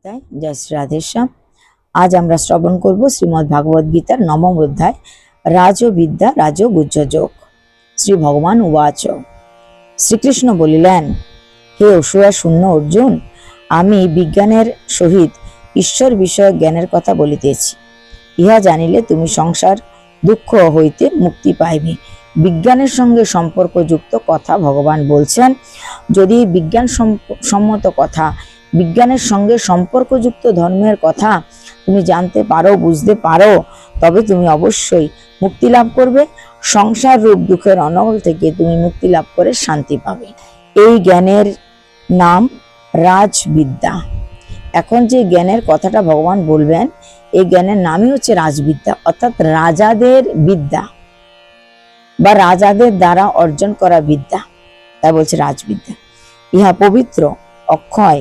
তাই জয় শ্রী রাধেশ্যাম। আজ আমরা শ্রবণ করব শ্রীমদ্ ভাগবত গীতার নবম অধ্যায় রাজবিদ্যা রাজগুহ্য যোগ। শ্রী ভগবান উবাচ, শ্রীকৃষ্ণ বলিলেন, হে অসূয়া শূন্য অর্জুন, আমি বিজ্ঞানের সহিত ঈশ্বর বিষয়ক জ্ঞানের কথা বলিতেছি। ইহা জানিলে তুমি সংসার দুঃখ হইতে মুক্তি পাইবে। বিজ্ঞানের সঙ্গে সম্পর্কযুক্ত কথা ভগবান বলছেন। যদি বিজ্ঞান সম্মত কথা, বিজ্ঞানের সঙ্গে সম্পর্কযুক্ত ধর্মের কথা তুমি জানতে পারো, বুঝতে পারো, তবে তুমি অবশ্যই মুক্তি লাভ করবে। সংসার রূপ দুঃখের অনল থেকে তুমি মুক্তি লাভ করে শান্তি পাবে। এই জ্ঞানের নাম রাজবিদ্যা। এখন যে জ্ঞানের কথাটা ভগবান বলবেন, এই জ্ঞানের নামই হচ্ছে রাজবিদ্যা, অর্থাৎ রাজাদের বিদ্যা বা রাজাদের দ্বারা অর্জন করা বিদ্যা, তাই বলছে রাজবিদ্যা। ইহা পবিত্র, অক্ষয়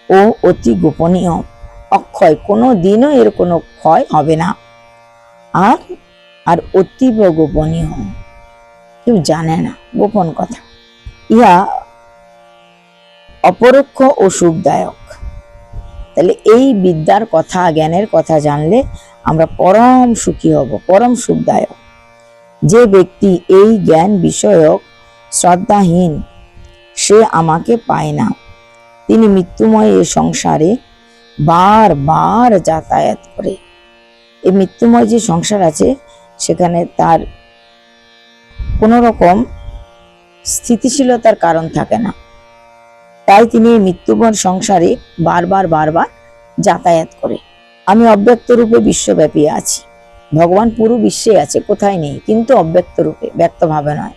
ও অতি গোপনীয়। অক্ষয়, কোনো দিনও এর কোনো ক্ষয় হবে না, আর অতীব গোপনীয়, কেউ জানে না, গোপন কথা। ইহা অপরোক্ষ ও সুখদায়ক। তাহলে এই বিদ্যার কথা, জ্ঞানের কথা জানলে আমরা পরম সুখী হব, পরম সুখদায়ক। যে ব্যক্তি এই জ্ঞান বিষয়ক শ্রদ্ধাহীন, সে আমাকে পায় না। তিনি মৃত্যুময় এ সংসারে বারবার যাতায়াত করে। এই মৃত্যুময় যে সংসার আছে, সেখানে তার কোন রকম স্থিতিশীলতার কারণ থাকে না, তাই তিনি এই মৃত্যুময় সংসারে বারবার যাতায়াত করে। আমি অব্যক্ত রূপে বিশ্বব্যাপী আছি। ভগবান পুরো বিশ্বে আছে, কোথায় নেই, কিন্তু অব্যক্ত রূপে, ব্যক্তভাবে নয়।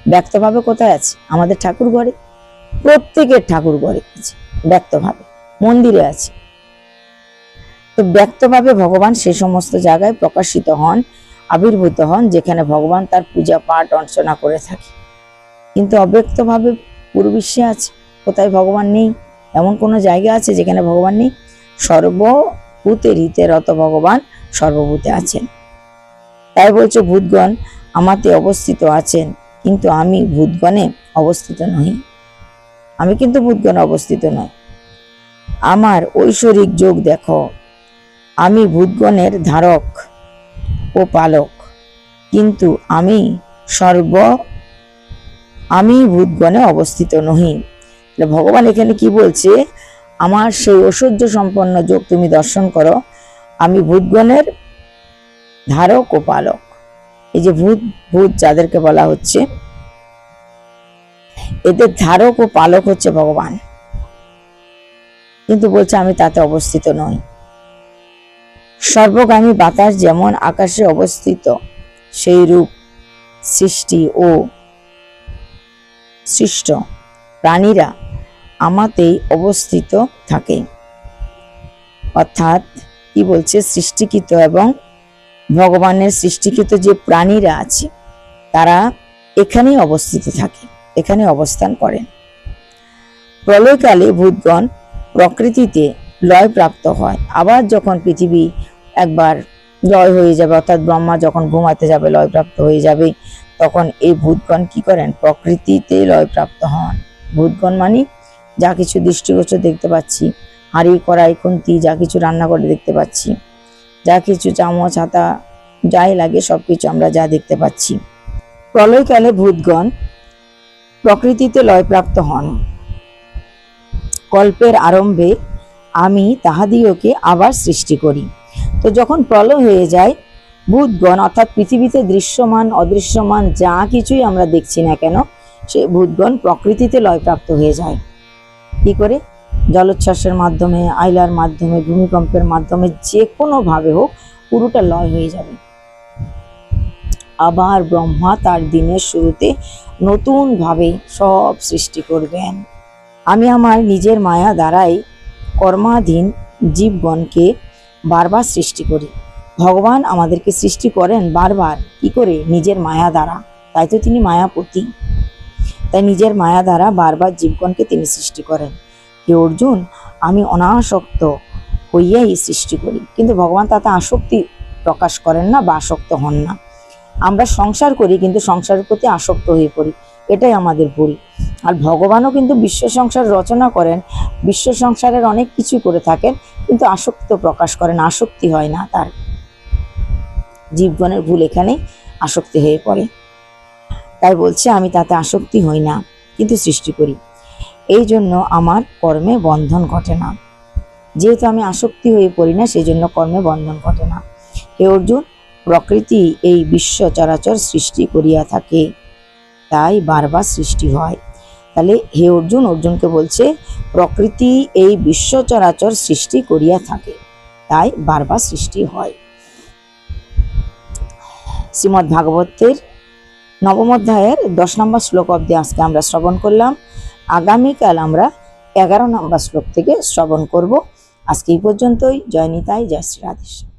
ব্যক্তভাবে কোথায় আছে? আমাদের ঠাকুর ঘরে, প্রত্যেকের ঠাকুর ঘরে আছে ব্যক্তভাবে, মন্দিরে আছে। তো ব্যক্তভাবে ভগবান সে সমস্ত জায়গায় প্রকাশিত হন, আবির্ভূত হন, যেখানে ভগবান তার পূজা পাঠ অর্চনা করে থাকে। কিন্তু অব্যক্তভাবে পুরো বিশ্বে আছে, কোথায় ভগবান নেই? এমন কোনো জায়গা আছে যেখানে ভগবান নেই? সর্বভূতের হিতে রত ভগবান সর্বভূতে আছেন। তাই বলছে, ভূতগণ আমাতে অবস্থিত আছেন, কিন্তু আমি ভূতগণে অবস্থিত নই। আমি কিন্তু ভূতগণে অবস্থিত নই। আমার ঐশ্বরিক যোগ দেখো, আমি ভূতগণের ধারক ও পালক, কিন্তু আমি ভূতগণে অবস্থিত নহি। ভগবান এখানে কি বলছে? আমার সেই ঐশ্বর্য সম্পন্ন যোগ তুমি দর্শন করো। আমি ভূতগণের ধারক ও পালক। এই যে ভূত যাদেরকে বলা হচ্ছে, এদের ধারক ও পালক হচ্ছে ভগবান, কিন্তু বলছে আমি তাতে অবস্থিত নই। সর্বগামী বাতাস যেমন আকাশে অবস্থিত, সেই রূপ সৃষ্টি ও সৃষ্ট প্রাণীরা আমাতেই অবস্থিত থাকে। অর্থাৎ কি বলছে? সৃষ্টিকৃত এবং ভগবানের সৃষ্টিকৃত যে প্রাণীরা আছে, তারা এখানেই অবস্থিত থাকে, এখানে অবস্থান করেন। প্রলয়কালে ভূতগণ প্রকৃতিতে লয় প্রাপ্ত হয়। আবার যখন পৃথিবী একবার লয় হয়ে যাবে, অর্থাৎ ব্রহ্মা যখন ঘুমাতে যাবে, লয় প্রাপ্ত হয়ে যাবে, তখন এই ভূতগণ কি করেন? প্রকৃতিতে লয় প্রাপ্ত হন। ভূতগণ মানে যা কিছু দৃষ্টিগোচর দেখতে পাচ্ছি, হাঁড়ি কড়াই খুন্তি যা কিছু রান্না করে দেখতে পাচ্ছি, যা কিছু চামচ হাতা যাই লাগে সবকিছু আমরা যা দেখতে পাচ্ছি, প্রলয়কালে ভূতগণ প্রকৃতিতে লয়প্রাপ্ত হন। কল্পের আরম্ভে আমি তাহাদিওকে আবার সৃষ্টি করি। তো যখন প্রলয় হয়ে যায়, ভূতগণ অর্থাৎ পৃথিবীতে দৃশ্যমান অদৃশ্যমান যা কিছুই আমরা দেখছি না কেন, সে ভূতগণ প্রকৃতিতে লয়প্রাপ্ত হয়ে যায়। কি করে? জলোচ্ছ্বাসের মাধ্যমে, আইলার মাধ্যমে, ভূমিকম্পের মাধ্যমে, যে কোনো ভাবে হোক পুরোটা লয় হয়ে যাবে। আবার ব্রহ্মা তার দিনের শুরুতে নতুন ভাবে সব সৃষ্টি করবেন। আমি আমার নিজের মায়া দ্বারাই কর্মাধীন জীবগণকে বারবার সৃষ্টি করি। ভগবান আমাদেরকে সৃষ্টি করেন বারবার, কি করে? নিজের মায়া দ্বারা। তাই তো তিনি মায়াপতি। তাই নিজের মায়া দ্বারা বারবার জীবগণকে তিনি সৃষ্টি করেন। হে অর্জুন, আমি অনাসক্ত হইয়াই সৃষ্টি করি, কিন্তু ভগবান তাতে আসক্তি প্রকাশ করেন না বা আসক্ত হন না। আমরা সংসার করি, কিন্তু সংসারের প্রতি আসক্ত হয়ে পড়ি। এটাই আমাদের ভুল। আর ভগবানও কিন্তু বিশ্ব সংসার রচনা করেন, বিশ্ব সংসারের অনেক কিছু করে থাকেন, কিন্তু আসক্তি তো প্রকাশ করেন, আসক্তি হয় না তার। জীবগণের ভুল এখানেই, আসক্তি হয়ে পড়ে। তাই বলছে আমি তাতে আসক্তি হই না, কিন্তু সৃষ্টি করি। এই জন্য আমার কর্মে বন্ধন ঘটে না। যেহেতু আমি আসক্তি হয়ে পড়ি না, সেই জন্য কর্মে বন্ধন ঘটে না। হে অর্জুন, প্রকৃতি এই বিশ্ব চরাচর সৃষ্টি করিয়া থাকে, তাই বারবার সৃষ্টি হয়। তাহলে হে অর্জুন, অর্জুনকে বলছে প্রকৃতি এই বিশ্ব চরাচর সৃষ্টি করিয়া থাকে, তাই বারবার সৃষ্টি হয়। শ্রীমদ্ ভাগবতের নবম অধ্যায়ের 10 নম্বর শ্লোক অব্দি আজকে আমরা শ্রবণ করলাম। আগামীকাল আমরা 11 নম্বর শ্লোক থেকে শ্রবণ করব। আজকে এই পর্যন্তই। জয় নিতাই, জয় শ্রী রাধেশ্যাম।